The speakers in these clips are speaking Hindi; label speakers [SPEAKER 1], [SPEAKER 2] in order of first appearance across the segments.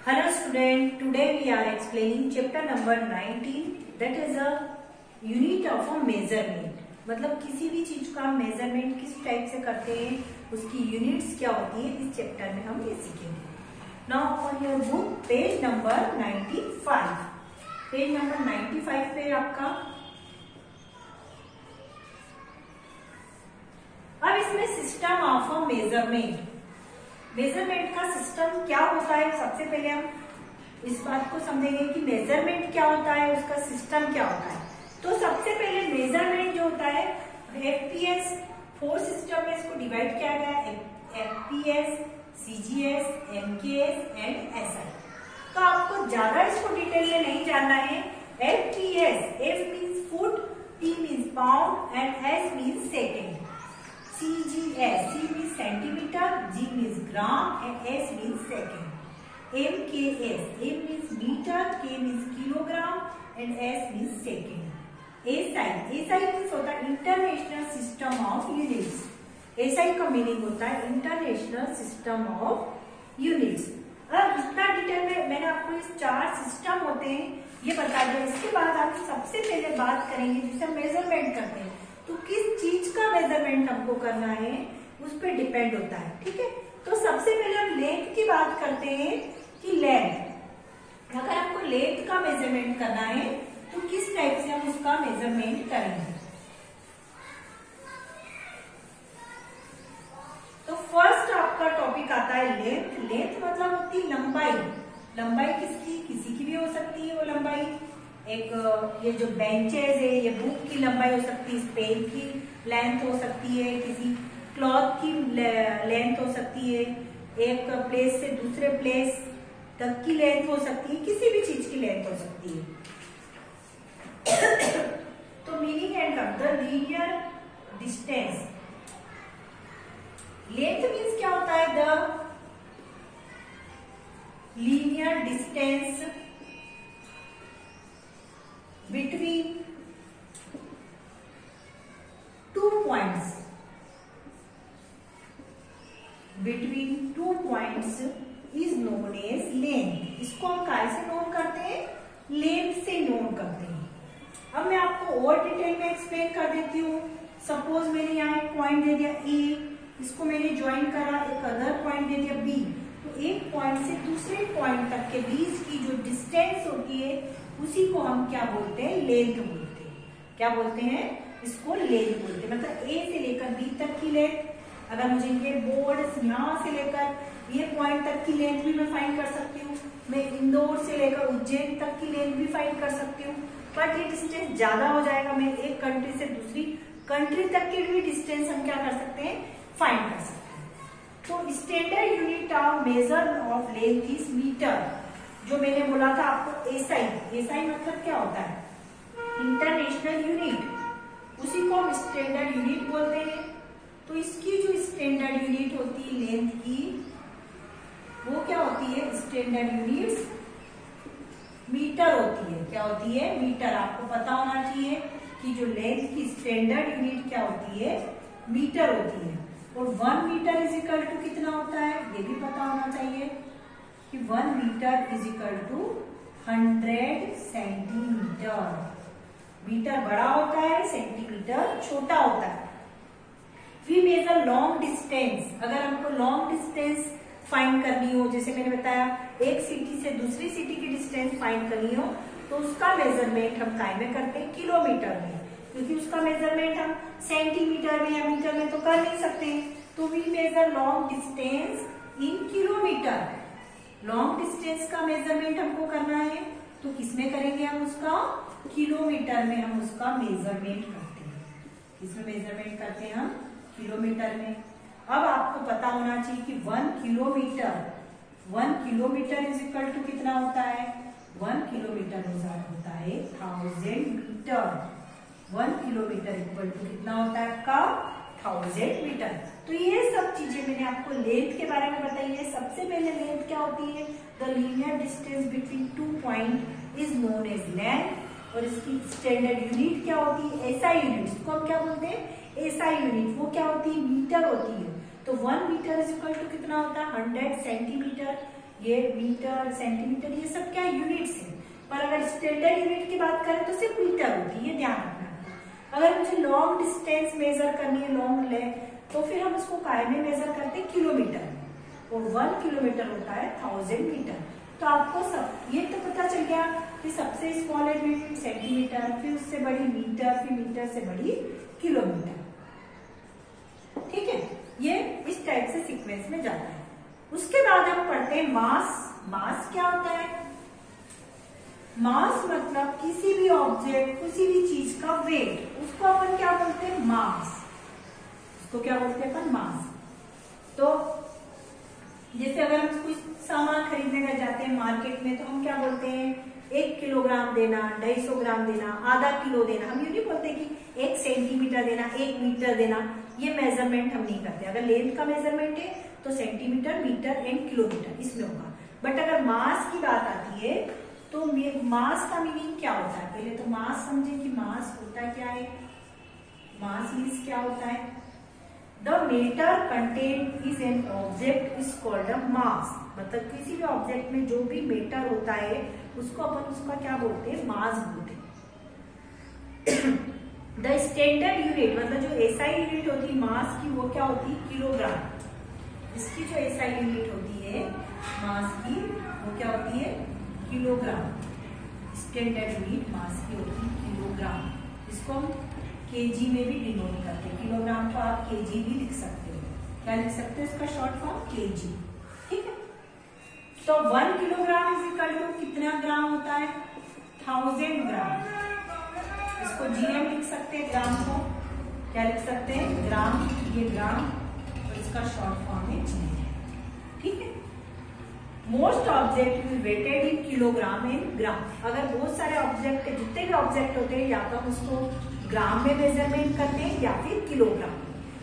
[SPEAKER 1] Hello student, today we are explaining chapter number 19 that is a unit of a measurement। मतलब किसी भी चीज का मेजरमेंट किस टाइप से करते हैं, उसकी यूनिट्स क्या होती है, इस चैप्टर में हम ये सीखेंगे। Now on your book page number 95, page number 95 पे आपका अब इसमें system of a measurement, measurement का सिस्टम क्या होता है। सबसे पहले हम इस बात को समझेंगे कि मेजरमेंट क्या होता है, उसका सिस्टम क्या होता है। तो सबसे पहले मेजरमेंट जो होता है एफपीएस 4 सिस्टम में इसको डिवाइड किया गया है, FPS, CGS, MKS and SI. तो आपको ज्यादा इसको डिटेल में नहीं जानना है। FPS, F means foot, P means pound and S means second. CGS, C means centimeter, G means gram and S means second. MKS, M means meter, K means kilogram and S means second. SI, SI means होता है international system of units. SI का मीनिंग होता है इंटरनेशनल सिस्टम ऑफ यूनिट्स। अब इतना डिटेल में मैंने आपको इस 4 सिस्टम होते हैं ये बता दिया। इसके बाद हम सबसे पहले बात करेंगे जिसे मेजरमेंट करते हैं, तो किस चीज का मेजरमेंट हमको करना है उस पर डिपेंड होता है। ठीक है, तो सबसे पहले हम लेंथ की बात करते हैं कि लेंथ, अगर आपको लेंथ का मेजरमेंट करना है तो किस टाइप से हम उसका मेजरमेंट करेंगे। तो फर्स्ट आपका टॉपिक आता है लेंथ। लेंथ मतलब होती है लंबाई। लंबाई किसकी, किसी की भी हो सकती है वो लंबाई। एक ये जो बेंचेस है, ये बुक की लंबाई हो सकती है, पेन की लेंथ हो सकती है, किसी क्लॉथ की लेंथ हो सकती है, एक प्लेस से दूसरे प्लेस तक की लेंथ हो सकती है, किसी भी चीज की लेंथ हो सकती है। तो meaning and the linear distance. Length means क्या होता है, the linear distance between 2 points, between 2 points is known as length। इसको हम काय से नोन करते हैं, लेंथ से नोन करते हैं। अब मैं आपको और डिटेल में एक्सप्लेन कर देती हूँ। सपोज मैंने यहाँ एक पॉइंट दे दिया ए, इसको मैंने ज्वाइन करा, एक अदर पॉइंट दे दिया बी। तो एक पॉइंट से दूसरे पॉइंट तक के बीच की जो डिस्टेंस होती है उसी को हम क्या बोलते हैं, लेंथ बोलते हैं। क्या बोलते हैं, इसको लेंथ बोलते हैं। मतलब ए से लेकर बी तक की लेंथ। अगर मुझे ये बोर्ड यहाँ से लेकर ये पॉइंट तक की लेंथ भी मैं फाइंड कर सकती हूँ। मैं इंदौर से लेकर उज्जैन तक की लेंथ भी फाइंड कर सकती हूँ। बट ये डिस्टेंस ज्यादा हो जाएगा, मैं एक कंट्री से दूसरी कंट्री तक के भी डिस्टेंस हम क्या कर सकते हैं, फाइंड कर सकते हैं। तो standard unit of measure of length is metre. जो मैंने बोला था आपको एसआई, एसआई मतलब क्या होता है, इंटरनेशनल यूनिट, उसी को हम स्टैंडर्ड यूनिट बोलते हैं। तो इसकी जो स्टैंडर्ड यूनिट होती है लेंथ की, वो क्या होती है, स्टैंडर्ड यूनिट्स मीटर होती है। क्या होती है, मीटर। आपको पता होना चाहिए कि जो लेंथ की स्टैंडर्ड यूनिट क्या होती है, मीटर होती है। और 1 मीटर इज इक्वल टू कितना होता है, ये भी पता होना चाहिए कि 1 metre is equal to 100 centimetre. Metre बड़ा होता है, सेंटीमीटर छोटा होता है। We measure long distance. अगर हमको लॉन्ग डिस्टेंस फाइंड करनी हो, जैसे मैंने बताया एक सिटी से दूसरी सिटी की डिस्टेंस फाइंड करनी हो, तो उसका मेजरमेंट हम काय में करते हैं, किलोमीटर में, क्योंकि उसका मेजरमेंट हम सेंटीमीटर में या मीटर में तो कर नहीं सकते। तो we measure long distance in kilometre. Long distance का मेजरमेंट हमको करना है तो किसमें करेंगे हम उसका, किलोमीटर में हम उसका मेजरमेंट करते हैं। किसमें मेजरमेंट करते हैं हम, किलोमीटर में। अब आपको पता होना चाहिए कि 1 किलोमीटर इज इक्वल टू कितना होता है, 1 किलोमीटर होता है 1000 मीटर। 1 किलोमीटर इक्वल टू कितना होता है आपका, 1000 मीटर। तो ये सब चीजें मैंने आपको लेंथ के बारे में बताई है। सबसे पहले लेंथ क्या होती है, the linear distance between 2 point is known as length. और इसकी स्टैंडर्ड यूनिट क्या होती है, एसआई यूनिट। इसको हम क्या बोलते हैं, एसआई यूनिट। वो क्या होती है, मीटर होती है। तो 1 मीटर इज इक्वल टू कितना होता है, 100 सेंटीमीटर। ये मीटर, सेंटीमीटर, ये सब क्या यूनिट्स है। पर अगर स्टैंडर्ड यूनिट की बात करें तो सिर्फ मीटर होती है, ये ध्यान रखना। अगर मुझे लॉन्ग डिस्टेंस मेजर करनी है, लॉन्ग ले, तो फिर हम उसको काय में मेजर करते हैं, किलोमीटर में। और 1 किलोमीटर होता है 1000 मीटर। तो आपको सब ये तो पता चल गया कि सबसे स्मॉल यूनिट सेंटीमीटर, फिर उससे बड़ी मीटर, फिर मीटर से बड़ी किलोमीटर। ठीक है, ये इस टाइप से सीक्वेंस में जाता है। उसके बाद हम पढ़ते हैं मास। मास क्या होता है? मास मतलब किसी भी ऑब्जेक्ट, किसी भी चीज का वेट, उसको अपन क्या बोलते हैं? मास। उसको क्या बोलते हैं अपन? मास। तो जैसे अगर हम कुछ सामान खरीदने का जाते हैं मार्केट में, तो हम क्या बोलते हैं? 1 किलोग्राम देना, 250 ग्राम देना, आधा किलो देना। हम ये नहीं बोलते कि 1 सेंटीमीटर देना, 1 मीटर देना। ये मेजरमेंट हम नहीं करते। अगर लेंथ का मेजरमेंट है तो सेंटीमीटर, मीटर एंड किलोमीटर इसमें होगा। बट अगर मास की बात आती है तो मास का मीनिंग क्या होता है? पहले तो मास समझे कि मास होता क्या है। मास मीन्स क्या होता है? The matter content is an object is called a mass. मतलब किसी भी ऑब्जेक्ट में जो भी मैटर होता है उसको अपन उसका क्या बोलते हैं? मास बोलते हैं। द स्टैंडर्ड यूनिट मतलब जो एसआई यूनिट होती है मास की, वो क्या होती है? किलोग्राम। इसकी जो एसआई यूनिट होती है मास की, वो क्या होती है? किलोग्राम। स्टैंडर्ड यूनिट मास की होती है किलोग्राम। इसको हम केजी में भी डिनोट करते हैं। किलोग्राम को आप केजी भी लिख सकते हो। क्या लिख सकते हो? इसका शॉर्ट फॉर्म केजी। ठीक है, तो 1 किलोग्राम इज इक्वल टू कितना ग्राम होता है? 1000 ग्राम। इसको जीएम लिख सकते हैं, ग्राम को क्या लिख सकते हैं? ग्राम। ये ग्राम, तो इसका शॉर्ट फॉर्म है जीएम। ठीक है, most object is weighted in kilogram and gram. अगर बहुत सारे ऑब्जेक्ट, जितने भी ऑब्जेक्ट होते हैं, या तो हम उसको ग्राम में मेजरमेंट करते हैं या फिर किलोग्राम।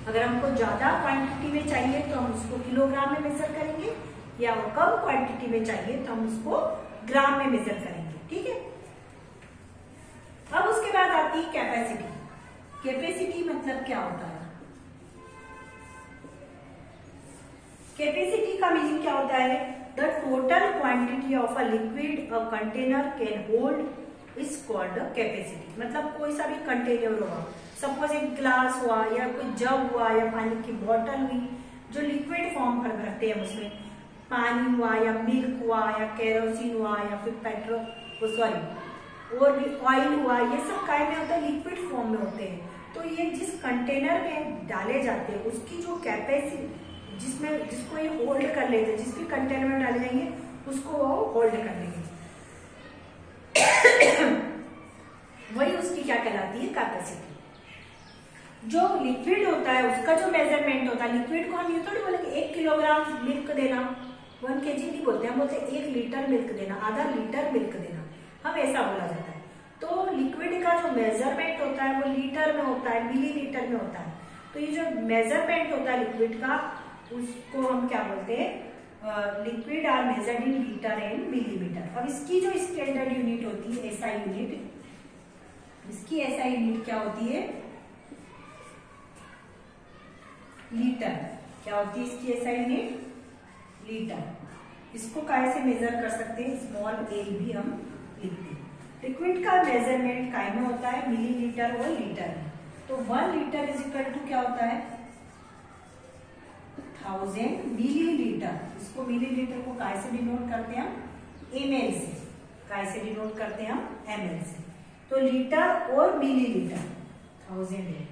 [SPEAKER 1] अगर हमको ज्यादा क्वांटिटी में चाहिए तो हम उसको किलोग्राम में मेजर करेंगे, या कम क्वांटिटी में चाहिए तो हम उसको ग्राम में मेजर करेंगे। ठीक है, अब उसके बाद आती है कैपेसिटी। कैपेसिटी मतलब क्या होता है? कैपेसिटी का मीनिंग क्या होता है? The total quantity of a liquid a container can hold is called capacity. मतलब कोई सा भी कंटेनर हुआ, सपोज एक ग्लास हुआ या कोई जग हुआ या पानी की बोतल हुई, जो लिक्विड फॉर्म पर भरते हैं, उसमें पानी हुआ या मिल्क हुआ या केरोसिन हुआ या फिर पेट्रोल और भी ऑयल हुआ, ये सब काय में होता है? लिक्विड फॉर्म में होते हैं। तो ये जिस कंटेनर में डाले जाते हैं उसकी जो कैपेसिटी, जिसको ये होल्ड कर लेते हैं, जिस भी कंटेनर में डाले जाएंगे उसको वो होल्ड कर लेंगे, वही उसकी क्या कहलाती है? कैपेसिटी। जो लिक्विड होता है उसका जो मेजरमेंट होता है, लिक्विड को हम ये थोड़ी बोलेंगे 1 किलोग्राम मिल्क देना, 1 kg नहीं बोलते, हम बोलते 1 लीटर मिल्क देना, आधा लीटर मिल्क देना, हम ऐसा बोला जाता है। तो लिक्विड का जो मेजरमेंट होता है वो लीटर में होता है, मिलीलीटर में होता है। तो ये जो मेजरमेंट होता है लिक्विड का, उसको हम क्या बोलते हैं? Liquid are measured in litre and millimetre. अब इसकी जो स्टैंडर्ड यूनिट होती है एसआई यूनिट, इसकी एसआई यूनिट क्या होती है? लीटर। क्या होती है इसकी एसआई यूनिट? लीटर। इसको काय से मेजर कर सकते हैं? स्मॉल ए भी हम लिखते हैं। लिक्विड का मेजरमेंट काय में होता है? मिलीलीटर और लीटर में। तो 1 लीटर इज इक्वल टू क्या होता है? 1000 मिलीलीटर। इसको मिलीलीटर को काय से डिनोट करते हैं? हम एमएल से। काय से डिनोट करते हैं? हम एमएल से। तो लीटर और मिलीलीटर 1000 है।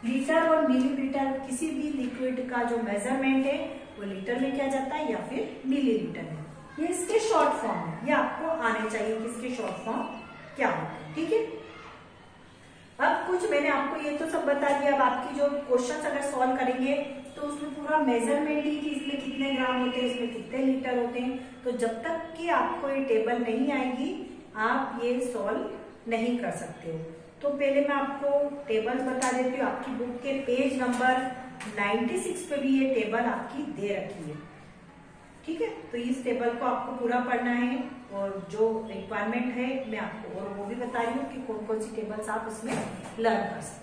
[SPEAKER 1] लीटर और मिलीलीटर किसी भी लिक्विड का जो मेजरमेंट है वो लीटर में किया जाता है या फिर मिलीलीटर में। ये इसके शॉर्ट फॉर्म है, ये आपको आने चाहिए कि इसके शॉर्ट फॉर्म क्या होते हैं। ठीक है, अब कुछ मैंने आपको ये तो सब बता दिया। अब आपकी जो क्वेश्चंस अगर सॉल्व करेंगे तो उसमें पूरा मेजरमेंट ही कि इसमें कितने ग्राम होते हैं, इसमें कितने लीटर होते हैं, तो जब तक कि आपको ये टेबल नहीं आएगी आप ये सॉल्व नहीं कर सकते हो। तो पहले मैं आपको टेबल बता देती हूँ। आपकी बुक के पेज नंबर 96 पे भी ये टेबल आपकी दे रखी है। ठीक है, तो इस टेबल को आपको पूरा पढ़ना है और जो रिक्वायरमेंट है मैं आपको और वो भी बता रही हूँ कि कौन कौन सी टेबल्स आप उसमें लर्न कर सकते हैं।